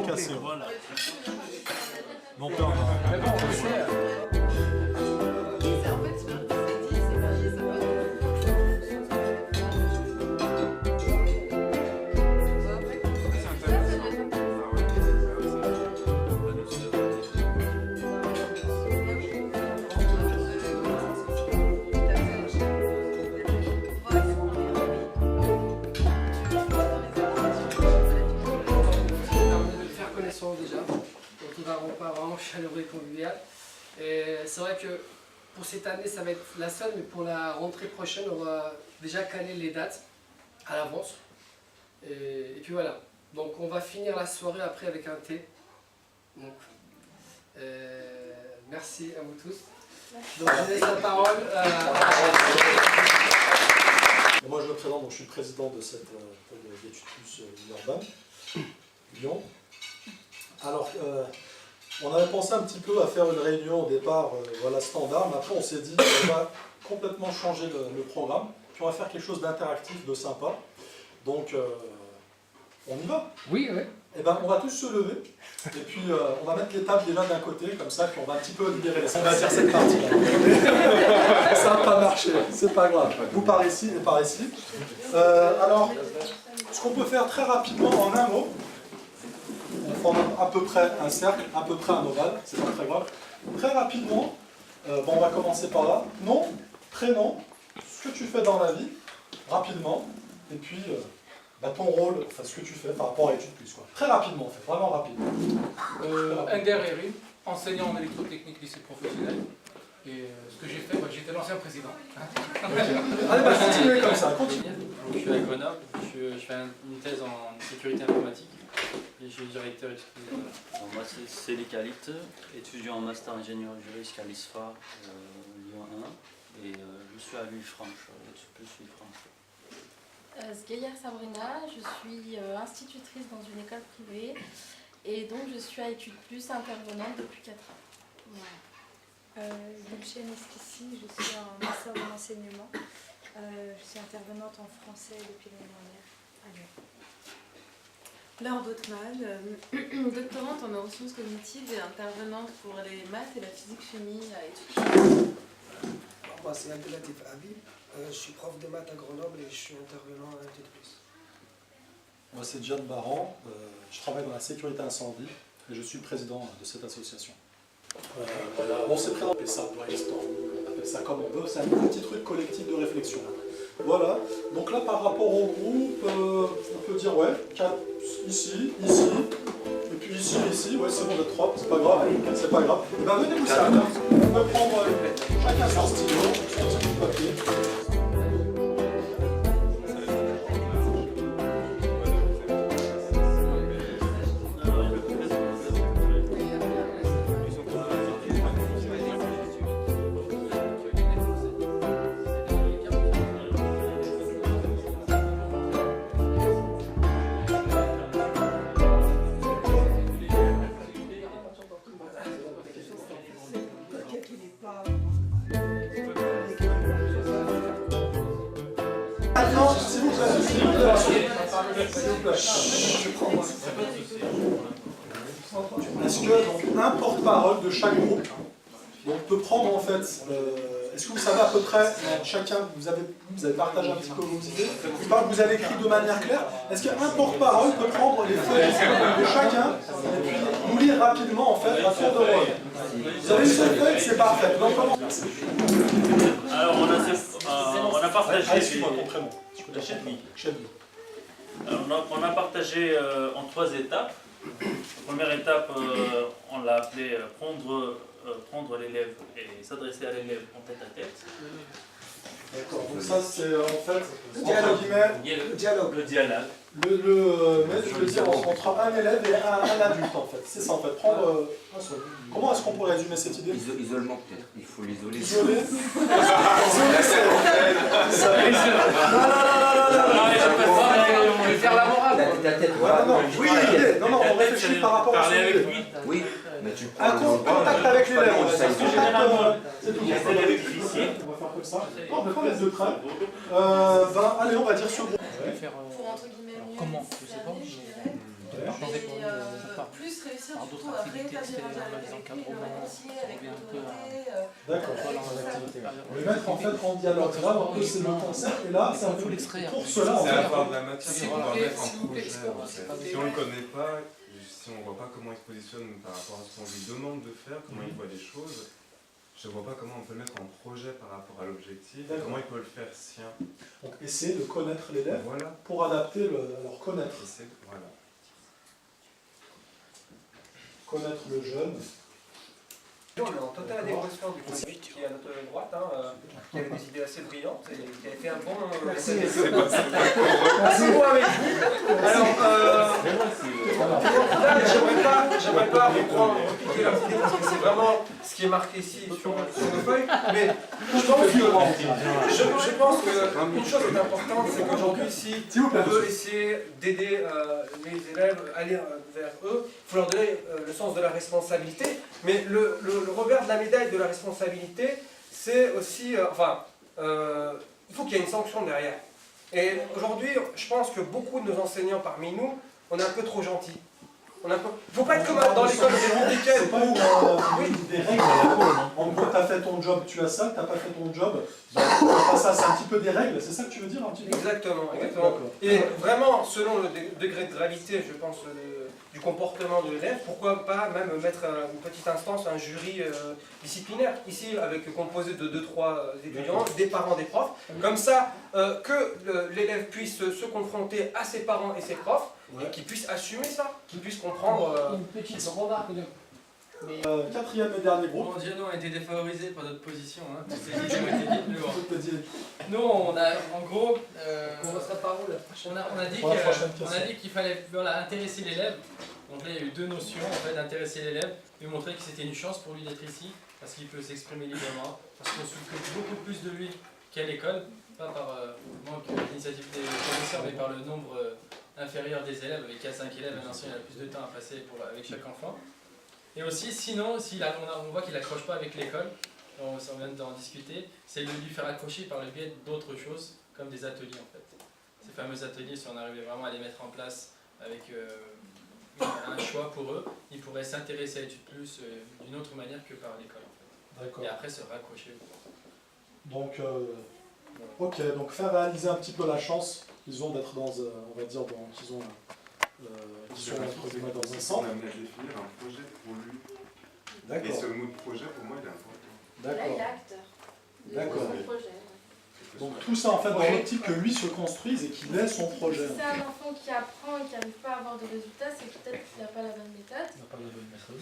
tout casser. Voilà. Donc là, on va... Mais bon, on le sait. Déjà, donc on va un repas vraiment chaleureux et convivial. Et c'est vrai que pour cette année ça va être la seule, mais pour la rentrée prochaine on va déjà caler les dates à l'avance. Et puis voilà, donc on va finir la soirée après avec un thé. Donc, merci à vous tous. Donc je laisse la parole Moi je me présente, donc je suis le président de cette d'études plus urbaine, Lyon. Alors, on avait pensé un petit peu à faire une réunion au départ, voilà, standard, mais après on s'est dit on va complètement changer le programme, puis on va faire quelque chose d'interactif, de sympa. Donc, on y va? Oui, oui. Eh ben, on va tous se lever, et puis on va mettre les tables déjà d'un côté, comme ça, puis on va un petit peu libérer les... On va faire cette partie-là. Ça n'a pas marché, c'est pas grave. Vous par ici et par ici. Alors, ce qu'on peut faire très rapidement en un mot, on forme à peu près un cercle, à peu près un ovale, c'est pas très grave. Très rapidement, bon, on va commencer par là. Nom, prénom, ce que tu fais dans la vie, rapidement, et puis ton rôle, enfin ce que tu fais par rapport à études plus, quoi. Très rapidement, en fait, vraiment rapide. Ender Erin, enseignant en électrotechnique lycée professionnel. Et ce que j'ai fait, j'étais l'ancien président. Allez, continuez comme ça, continuez. Je suis à Grenoble, je fais une thèse en sécurité informatique et je suis directeur utilisateur. Moi c'est Céline Calit, étudiant en master ingénieur juriste à l'ISFA Lyon 1 et je suis à Villefranche, Villefranche. Sgaillard Sabrina, je suis institutrice dans une école privée et donc je suis à Études Plus intervenante depuis 4 ans. Voilà. Gulchen Eskissi, je suis en master en enseignement. Je suis intervenante en français depuis l'année dernière à Lyon. Laure Bottman, doctorante en neurosciences cognitives et intervenante pour les maths et la physique-chimie à Études. Moi c'est Abdelatif Habib, je suis prof de maths à Grenoble et je suis intervenant à Études Plus. Moi c'est John Baran, je travaille dans la sécurité incendie et je suis le président de cette association. On s'est présenté ça, on appelle ça comme on veut, c'est un petit truc collectif de réflexion. Voilà, donc là par rapport au groupe, on peut dire ouais, 4 ici, ici, et puis ici, ouais c'est bon d'être 3, c'est pas grave, c'est pas grave. Et ben venez vous servir, on peut prendre chacun son stylo, son petit bout de papier. Est-ce que donc, un porte-parole de chaque groupe donc, peut prendre en fait, est-ce que vous savez à peu près, chacun, vous avez partagé un petit peu vos idées, vous avez écrit de manière claire, est-ce qu'un porte-parole peut prendre les feuilles de chacun et puis nous lire rapidement en fait à tour de rôle? Vous avez une seule feuille, c'est parfait. Donc, alors on a partagé... Ah, excuse-moi, ton prénom. Chedli. Alors, on a partagé en 3 étapes. La première étape, on l'a appelée prendre l'élève et s'adresser à l'élève en tête à tête. D'accord, donc ça c'est en fait, entre guillemets, Le dialogue. le dire entre un élève et un adulte en fait. C'est ça en fait, prendre un seul. Comment est-ce qu'on pourrait résumer cette idée? Isolement peut-être, il faut l'isoler. Isoler. On va faire la morale. La tête, Oui, l'idée. Non, on réfléchit par rapport à parler avec lui. Oui, mais tu un contact avec l'élève. C'est tout. Il essaie avec l'officier. On va faire comme ça. On peut pas mettre de traits. Allez, on va dire sur groupe. Pour entre guillemets mieux Comment? Je sais pas. plus réussir du coup à rétablir un dialogue avec lui, le réconcilier avec l'autorité. D'accord. Le mettre en fait en dialogue. Là, un peu c'est le concept, et là, c'est un peu pour cela. C'est avoir de la matière pour pouvoir mettre en projet. Si on ne le connaît pas, si on ne voit pas comment il se positionne par rapport à ce qu'on lui demande de faire, comment il voit les choses, je ne vois pas comment on peut le mettre en projet par rapport à l'objectif, comment il peut le faire sien. Donc essayer de connaître l'élève voilà. Pour adapter leur connaître. Voilà. Connaître le jeune. On est en totale adéquation du conduite qui est à notre droite, qui avait des idées assez brillantes et qui avait fait un bon... Merci. Merci bon avec vous. Alors, là, j'aimerais pas repiquer leurs idées parce que c'est vraiment ce qui est marqué ici sur nos feuilles, mais je pense que une chose est importante, c'est qu'aujourd'hui ici, on veut essayer d'aider les élèves à aller vers eux, il faut leur donner le sens de la responsabilité, mais le revers de la médaille de la responsabilité, c'est aussi, il faut qu'il y ait une sanction derrière. Et aujourd'hui, je pense que beaucoup de nos enseignants parmi nous, on est un peu trop gentils. Il ne faut pas être comme dans l'école républicaine. C'est pas des règles. En gros, tu as fait ton job, tu as ça, tu n'as pas fait ton job, tu n'as pas ça. C'est un petit peu des règles, c'est ça que tu veux dire un petit peu? Exactement. Et vraiment, selon le degré de gravité, je pense, du comportement de l'élève, pourquoi pas même mettre une petite instance, un jury disciplinaire, ici composé de 2-3 étudiants, des parents, des profs, comme ça que l'élève puisse se confronter à ses parents et ses profs, et qu'il puisse assumer ça, qu'il puisse comprendre... Une petite remarque. Quatrième et dernier groupe. Bon, déjà, nous on a été défavorisés par notre position. Hein. C'est dit, mais bon. dire. Nous, on a, en gros, on va se par où la prochaine on a dit qu'il fallait intéresser l'élève. Donc là, il y a eu deux notions, en fait, d'intéresser l'élève, lui montrer que c'était une chance pour lui d'être ici, parce qu'il peut s'exprimer librement, parce qu'on s'occupe beaucoup plus de lui qu'à l'école, pas par manque d'initiative des professeurs, mais par le nombre inférieur des élèves. Avec 4-5 élèves, un enseignant a plus de temps à passer avec chaque enfant. Et aussi, sinon, on voit qu'il n'accroche pas avec l'école, on vient d'en discuter, c'est de lui faire accrocher par le biais d'autres choses, comme des ateliers en fait. Ces fameux ateliers, si on arrivait vraiment à les mettre en place avec un choix pour eux, ils pourraient s'intéresser à l'étude plus d'une autre manière que par l'école en fait. D'accord. Et après se raccrocher. Donc, ok, donc faire réaliser un petit peu la chance qu'ils ont d'être dans, on va dire, qu'ils sont entre guillemets dans un centre. On a amené à définir un projet pour lui. D'accord. Et ce mot de projet, pour moi, il est important. Là, il est acteur. D'accord. Son projet. Donc tout ça en fait dans l'optique que lui se construise et qu'il ait son projet. Si c'est un enfant qui apprend et qui n'arrive pas à avoir de résultats, c'est peut-être qu'il n'a pas la bonne méthode. Il n'a pas la bonne méthode.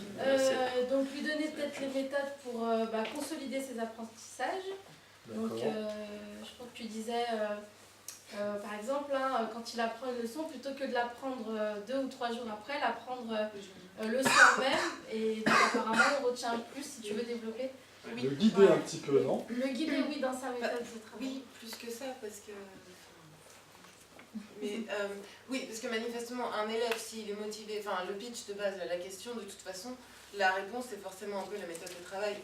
Donc lui donner peut-être les méthodes pour consolider ses apprentissages. Donc je crois que tu disais, par exemple, quand il apprend une leçon, plutôt que de l'apprendre 2 ou 3 jours après, l'apprendre le soir même. Et donc apparemment on retient plus si tu veux développer. Oui. Le guider un petit peu, non? Le guider, oui, dans sa méthode de travail. Oui, plus que ça, parce que... Mais oui, parce que manifestement, un élève, s'il est motivé, enfin le pitch de base, la question, de toute façon, la réponse c'est forcément un peu la méthode de travail.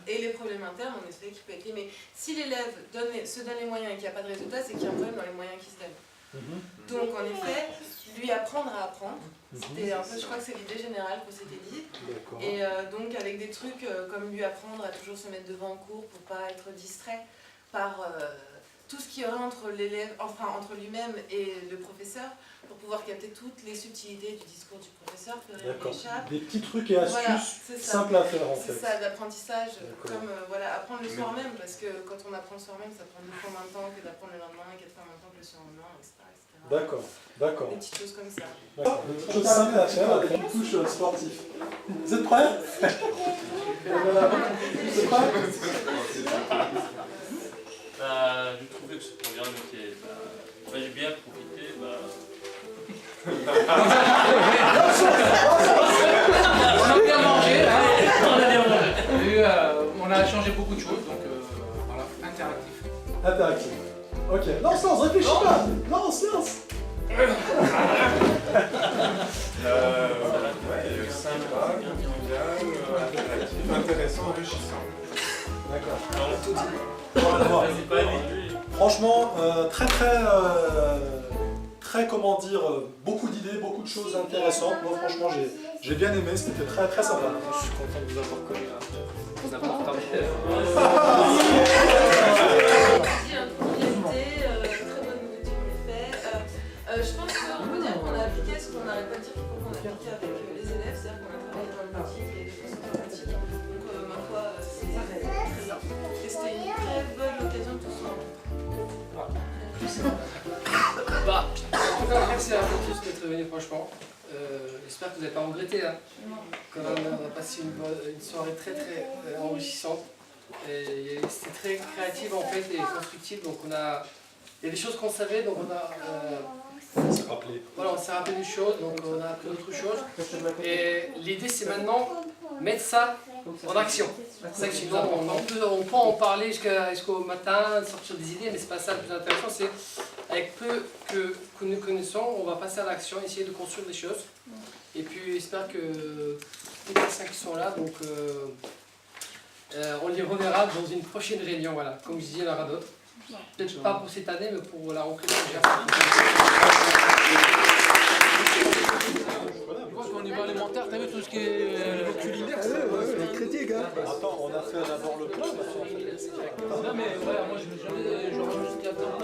Et les problèmes internes, on espère qu'il peut être lié. Mais si l'élève se donne les moyens et qu'il n'y a pas de résultat, c'est qu'il y a un problème dans les moyens qui se donnent. Donc en effet, lui apprendre à apprendre, c'était un peu, je crois que c'est l'idée générale qu'on s'était dit. Et donc avec des trucs comme lui apprendre à toujours se mettre devant en cours pour pas être distrait par tout ce qu'il y aurait entre l'élève, enfin entre lui-même et le professeur, pour pouvoir capter toutes les subtilités du discours du professeur, que rien n'échappe. Des petits trucs et astuces simples à faire en fait. C'est ça, d'apprentissage, comme apprendre le soir même, parce que quand on apprend le soir même, ça prend 2 fois moins de temps que d'apprendre le lendemain et 4 fois moins de temps que le surlendemain, etc. D'accord, d'accord. Des petites choses comme ça. Des petites choses simples à faire avec une touche sportive. Vous êtes prêts? Vous êtes prêts? J'ai trouvé que ce programme était... j'ai bien profité. On a bien mangé. On a changé beaucoup de choses, donc voilà, interactif. Interactif. Ok. Non, silence, réfléchis pas. Non, silence. Sympa, convivial, interactif, intéressant, enrichissant. D'accord. Tout dit. Franchement, très, comment dire, beaucoup d'idées, beaucoup de choses intéressantes. Moi, franchement, j'ai bien aimé, c'était très, très sympa. Je suis content de vous avoir connu. Vous avez important. Je pense qu'on peut dire qu'on a appliqué ce qu'on n'arrête pas de dire qu'il faut qu'on applique avec les élèves, c'est-à-dire qu'on a travaillé dans le motif et les façons informatiques. Donc, ma foi, c'est très bien. Et c'était une très bonne occasion de tout se rencontrer. Bah, en tout cas, merci à vous tous d'être venus, franchement. J'espère que vous n'avez pas regretté. Hein. Quand même, on a passé une soirée très très enrichissante. C'était très créatif en fait et constructif. Donc il y a des choses qu'on savait, donc on s'est rappelé. Voilà, on s'est rappelé des choses, donc on a appris d'autres choses. Et l'idée c'est maintenant mettre ça en action. C'est ça que sinon on peut en parler jusqu'au matin, sortir des idées, mais c'est pas ça le plus intéressant. C'est avec peu que nous connaissons, on va passer à l'action, essayer de construire des choses. Et puis j'espère que les personnes qui sont là, donc on les reverra dans une prochaine réunion, voilà. Comme je disais, il y en aura d'autres. Peut-être pas pour cette année, mais pour la rentrée prochaine. Au niveau alimentaire, t'as vu tout ce qui est niveau culinaire, c'est critique, hein. Attends, on a fait d'abord le plat, non mais ouais, moi j'aurais juste qu'à attendre.